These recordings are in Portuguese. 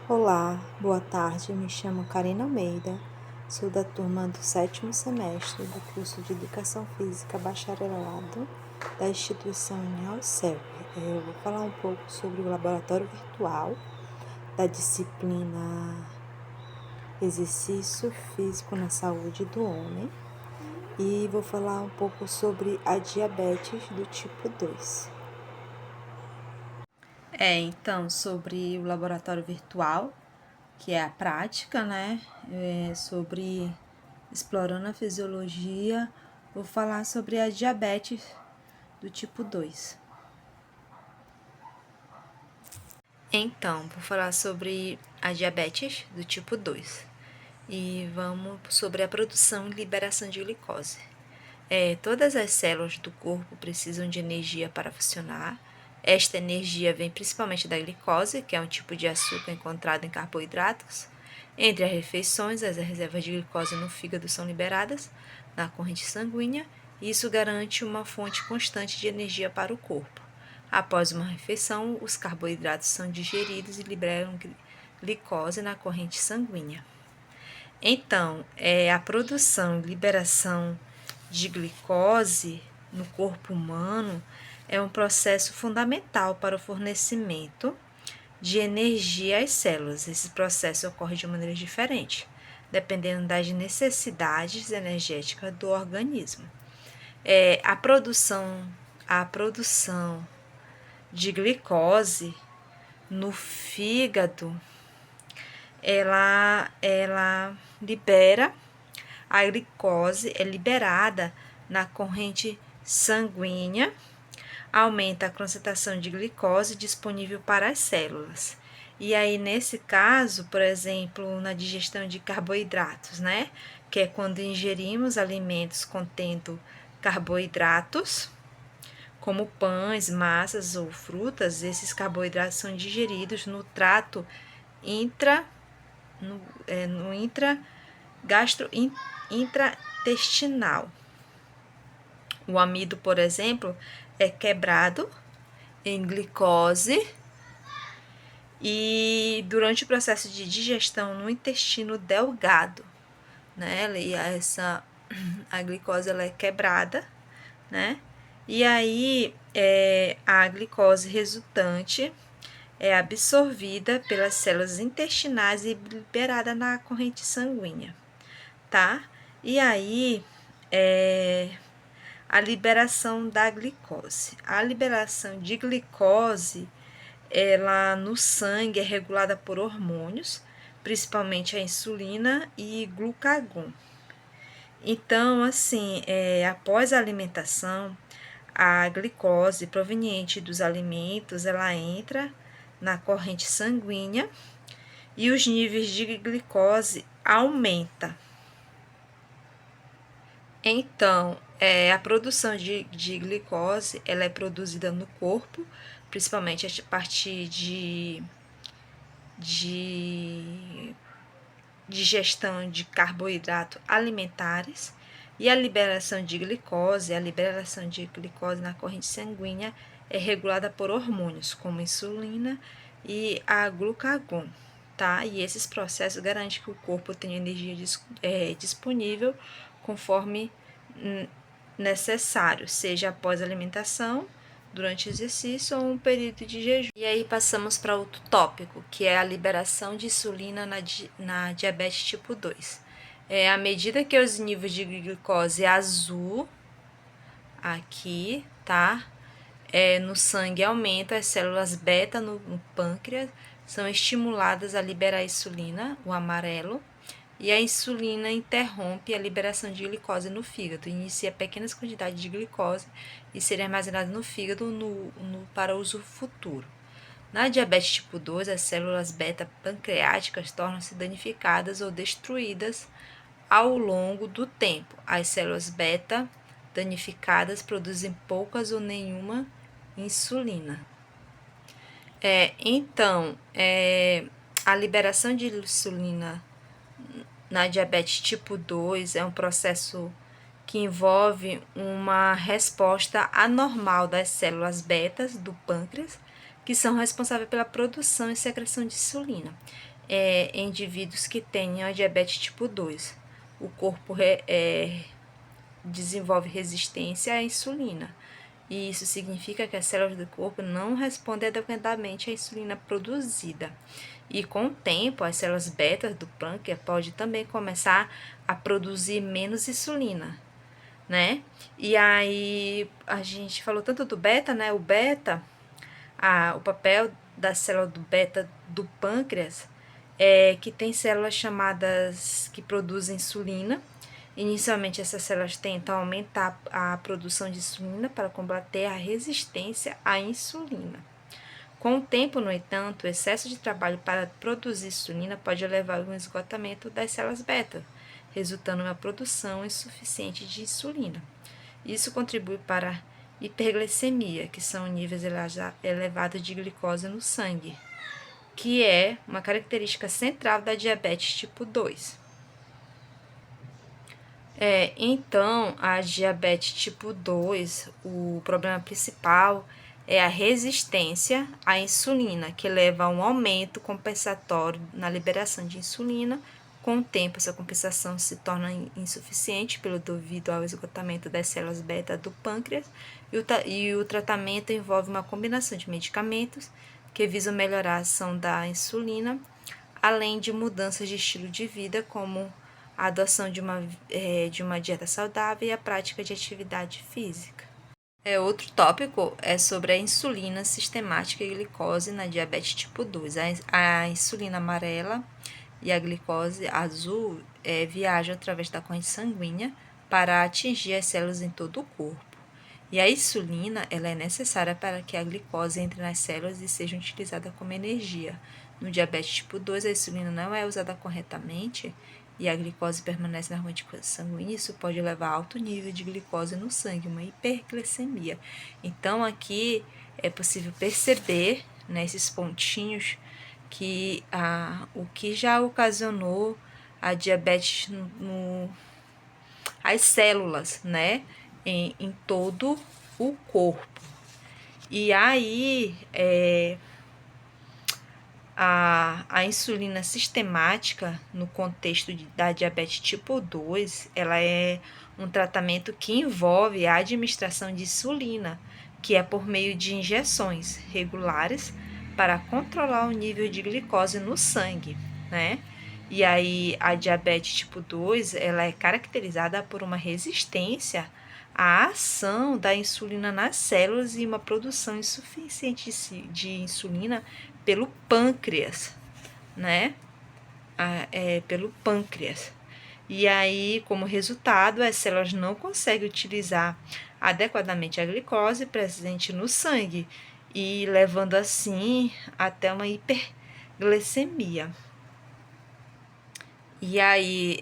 Olá, boa tarde, me chamo Karina Almeida, sou da turma do 7º semestre do curso de Educação Física Bacharelado da instituição Unialselv. Eu vou falar um pouco sobre o laboratório virtual da disciplina Exercício Físico na Saúde do Homem e vou falar um pouco sobre a diabetes do tipo 2. Então, sobre o laboratório virtual, que é a prática, né? Sobre explorando a fisiologia, vou falar sobre a diabetes do tipo 2. Então, vou falar sobre a diabetes do tipo 2 e vamos sobre a produção e liberação de glicose. Todas as células do corpo precisam de energia para funcionar. Esta energia vem principalmente da glicose, que é um tipo de açúcar encontrado em carboidratos. Entre as refeições, as reservas de glicose no fígado são liberadas na corrente sanguínea, e isso garante uma fonte constante de energia para o corpo. Após uma refeição, os carboidratos são digeridos e liberam glicose na corrente sanguínea. Então, a produção e liberação de glicose no corpo humano é um processo fundamental para o fornecimento de energia às células. Esse processo ocorre de maneira diferente, dependendo das necessidades energéticas do organismo. A produção de glicose no fígado, ela libera a glicose, é liberada na corrente sanguínea, aumenta a concentração de glicose disponível para as células. E aí, nesse caso, por exemplo, na digestão de carboidratos, né? Que é quando ingerimos alimentos contendo carboidratos, como pães, massas ou frutas, esses carboidratos são digeridos no trato intraintestinal. O amido, por exemplo, é quebrado em glicose e durante o processo de digestão no intestino delgado, né? E a glicose ela é quebrada, né? E aí a glicose resultante é absorvida pelas células intestinais e liberada na corrente sanguínea, tá? E aí a liberação da glicose. A liberação de glicose, ela no sangue é regulada por hormônios, principalmente a insulina e glucagon. Então, assim, após a alimentação, a glicose proveniente dos alimentos, ela entra na corrente sanguínea e os níveis de glicose aumentam. Então, a produção de glicose, ela é produzida no corpo, principalmente a partir de digestão de carboidratos alimentares, e a liberação de glicose na corrente sanguínea é regulada por hormônios, como insulina e a glucagon, tá? E esses processos garantem que o corpo tenha energia disponível conforme necessário, seja após a alimentação, durante o exercício ou um período de jejum. E aí passamos para outro tópico, que é a liberação de insulina na diabetes tipo 2. À medida que os níveis de glicose azul, aqui, tá? No sangue aumenta, as células beta no pâncreas são estimuladas a liberar a insulina, o amarelo, e a insulina interrompe a liberação de glicose no fígado, inicia pequenas quantidades de glicose e serem armazenadas no fígado para uso futuro. Na diabetes tipo 2, as células beta-pancreáticas tornam-se danificadas ou destruídas ao longo do tempo. As células beta danificadas produzem poucas ou nenhuma insulina. Então, a liberação de insulina na diabetes tipo 2 é um processo que envolve uma resposta anormal das células betas do pâncreas, que são responsáveis pela produção e secreção de insulina. em indivíduos que tenham a diabetes tipo 2. O corpo desenvolve resistência à insulina. E isso significa que as células do corpo não respondem adequadamente à insulina produzida. E com o tempo, as células beta do pâncreas podem também começar a produzir menos insulina, né? E aí, a gente falou tanto do beta, né? O beta, o papel da célula do beta do pâncreas é que tem células chamadas que produzem insulina. Inicialmente, essas células tentam aumentar a produção de insulina para combater a resistência à insulina. Com o tempo, no entanto, o excesso de trabalho para produzir insulina pode levar ao esgotamento das células beta, resultando em uma produção insuficiente de insulina. Isso contribui para a hiperglicemia, que são níveis elevados de glicose no sangue, que é uma característica central da diabetes tipo 2. Então, a diabetes tipo 2, o problema principal é a resistência à insulina, que leva a um aumento compensatório na liberação de insulina. Com o tempo, essa compensação se torna insuficiente devido ao esgotamento das células beta do pâncreas, e o tratamento envolve uma combinação de medicamentos que visam melhorar a ação da insulina, além de mudanças de estilo de vida, como a adoção de uma dieta saudável e a prática de atividade física. Outro tópico é sobre a insulina sistemática e glicose na diabetes tipo 2. A insulina amarela e a glicose azul viajam através da corrente sanguínea para atingir as células em todo o corpo. E a insulina ela é necessária para que a glicose entre nas células e seja utilizada como energia. No diabetes tipo 2, a insulina não é usada corretamente e a glicose permanece na corrente sanguínea. Isso pode levar a alto nível de glicose no sangue, uma hiperglicemia. Então, aqui é possível perceber, nesses pontinhos, que o que já ocasionou a diabetes as células, né, em todo o corpo. E aí, a insulina sistemática, no contexto da diabetes tipo 2, ela é um tratamento que envolve a administração de insulina, que é por meio de injeções regulares para controlar o nível de glicose no sangue, né? E aí a diabetes tipo 2, ela é caracterizada por uma resistência à ação da insulina nas células e uma produção insuficiente de insulina pelo pâncreas, né? Pelo pâncreas. E aí, como resultado, as células não conseguem utilizar adequadamente a glicose presente no sangue e levando assim até uma hiperglicemia. E aí,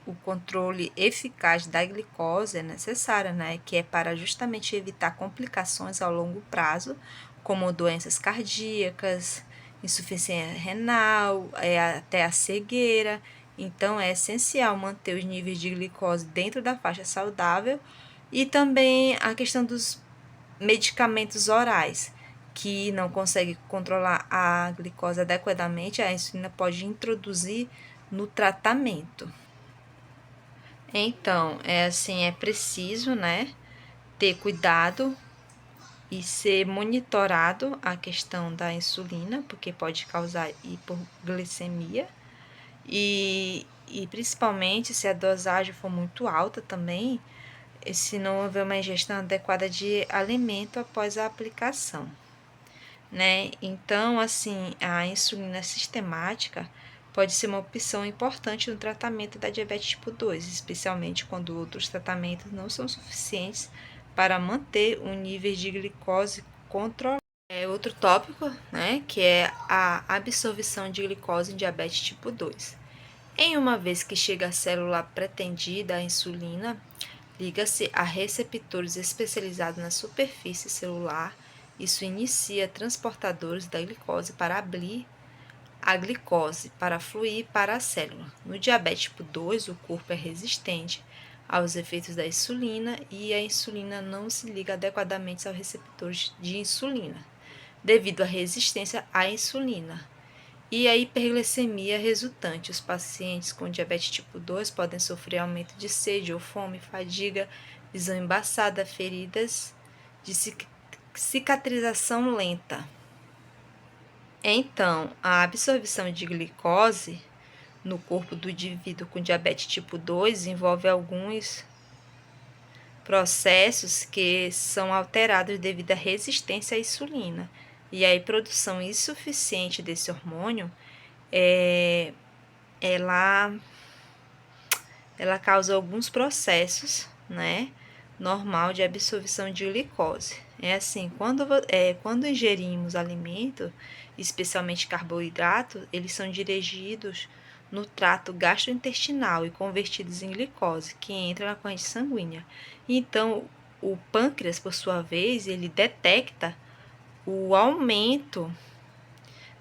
o controle eficaz da glicose é necessário, né? Que é para justamente evitar complicações ao longo prazo, como doenças cardíacas, insuficiência renal, até a cegueira. Então, é essencial manter os níveis de glicose dentro da faixa saudável e também a questão dos medicamentos orais, que não conseguem controlar a glicose adequadamente, a insulina pode introduzir no tratamento. Então, é preciso, né, ter cuidado e ser monitorado a questão da insulina, porque pode causar hipoglicemia e principalmente se a dosagem for muito alta também, se não houver uma ingestão adequada de alimento após a aplicação, né? Então, assim, a insulina sistemática pode ser uma opção importante no tratamento da diabetes tipo 2, especialmente quando outros tratamentos não são suficientes para manter um nível de glicose controlado. Outro tópico, né, que é a absorção de glicose em diabetes tipo 2. Em uma vez que chega a célula pretendida, a insulina liga-se a receptores especializados na superfície celular. Isso inicia transportadores da glicose para abrir a glicose para fluir para a célula. No diabetes tipo 2, o corpo é resistente aos efeitos da insulina e a insulina não se liga adequadamente aos receptores de insulina, devido à resistência à insulina. e a hiperglicemia resultante. Os pacientes com diabetes tipo 2 podem sofrer aumento de sede ou fome, fadiga, visão embaçada, feridas de cicatrização lenta. Então, a absorção de glicose no corpo do indivíduo com diabetes tipo 2 envolve alguns processos que são alterados devido à resistência à insulina. E a produção insuficiente desse hormônio ela causa alguns processos, né, normal de absorção de glicose. É assim, quando ingerimos alimento, especialmente carboidratos, eles são dirigidos no trato gastrointestinal e convertidos em glicose, que entra na corrente sanguínea. Então, o pâncreas, por sua vez, ele detecta o aumento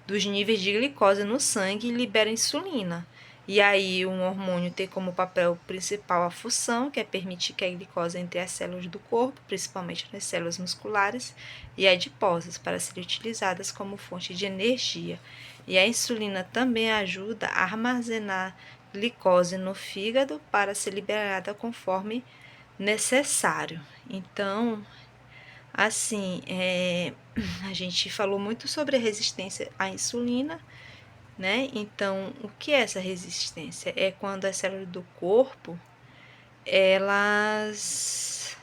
dos níveis de glicose no sangue e libera insulina. E aí, um hormônio tem como papel principal a função, que é permitir que a glicose entre as células do corpo, principalmente nas células musculares e adiposas, para serem utilizadas como fonte de energia. E a insulina também ajuda a armazenar glicose no fígado para ser liberada conforme necessário. Então, assim, a gente falou muito sobre a resistência à insulina, né? Então, o que é essa resistência? É quando as células do corpo, elas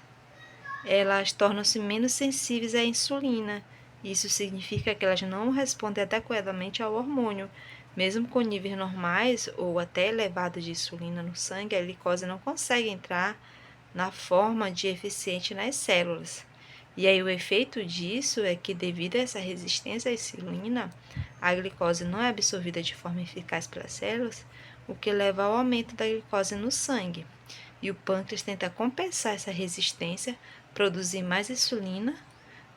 tornam-se menos sensíveis à insulina. Isso significa que elas não respondem adequadamente ao hormônio. Mesmo com níveis normais ou até elevados de insulina no sangue, a glicose não consegue entrar na forma de eficiente nas células. E aí o efeito disso é que, devido a essa resistência à insulina, a glicose não é absorvida de forma eficaz pelas células, o que leva ao aumento da glicose no sangue. E o pâncreas tenta compensar essa resistência, produzir mais insulina,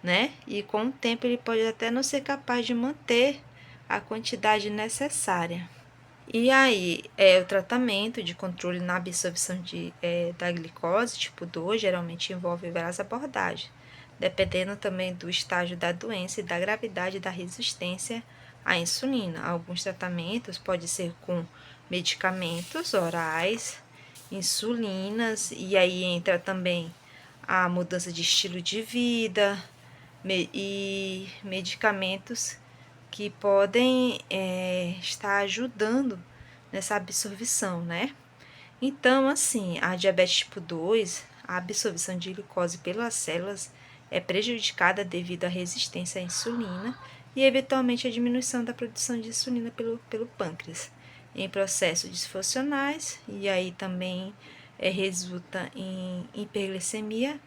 né? E com o tempo ele pode até não ser capaz de manter a quantidade necessária. E aí, o tratamento de controle na absorção da glicose tipo 2 geralmente envolve várias abordagens, dependendo também do estágio da doença e da gravidade da resistência à insulina. Alguns tratamentos podem ser com medicamentos orais, insulinas, e aí entra também a mudança de estilo de vida e medicamentos que podem estar ajudando nessa absorção, né? Então, assim, a diabetes tipo 2, a absorção de glicose pelas células é prejudicada devido à resistência à insulina e, eventualmente, à diminuição da produção de insulina pelo pâncreas em processos disfuncionais, e aí também resulta em hiperglicemia,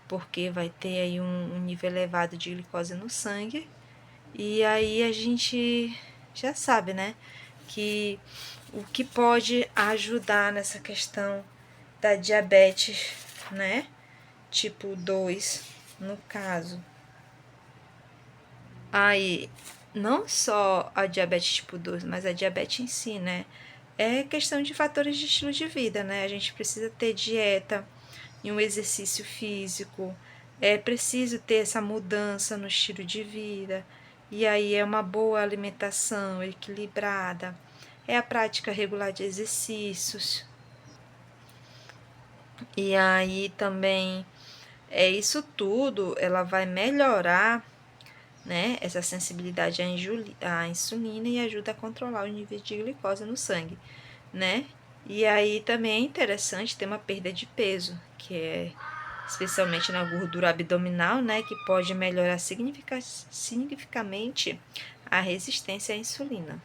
porque vai ter aí um nível elevado de glicose no sangue. E aí a gente já sabe, né, que o que pode ajudar nessa questão da diabetes, né, tipo 2, no caso. Aí, não só a diabetes tipo 2, mas a diabetes em si, né, é questão de fatores de estilo de vida, né, a gente precisa ter dieta e um exercício físico, é preciso ter essa mudança no estilo de vida, e aí é uma boa alimentação equilibrada, é a prática regular de exercícios, e aí também isso tudo, ela vai melhorar, né, essa sensibilidade à insulina e ajuda a controlar o nível de glicose no sangue, né? E aí também é interessante ter uma perda de peso, que é especialmente na gordura abdominal, né, que pode melhorar significativamente a resistência à insulina.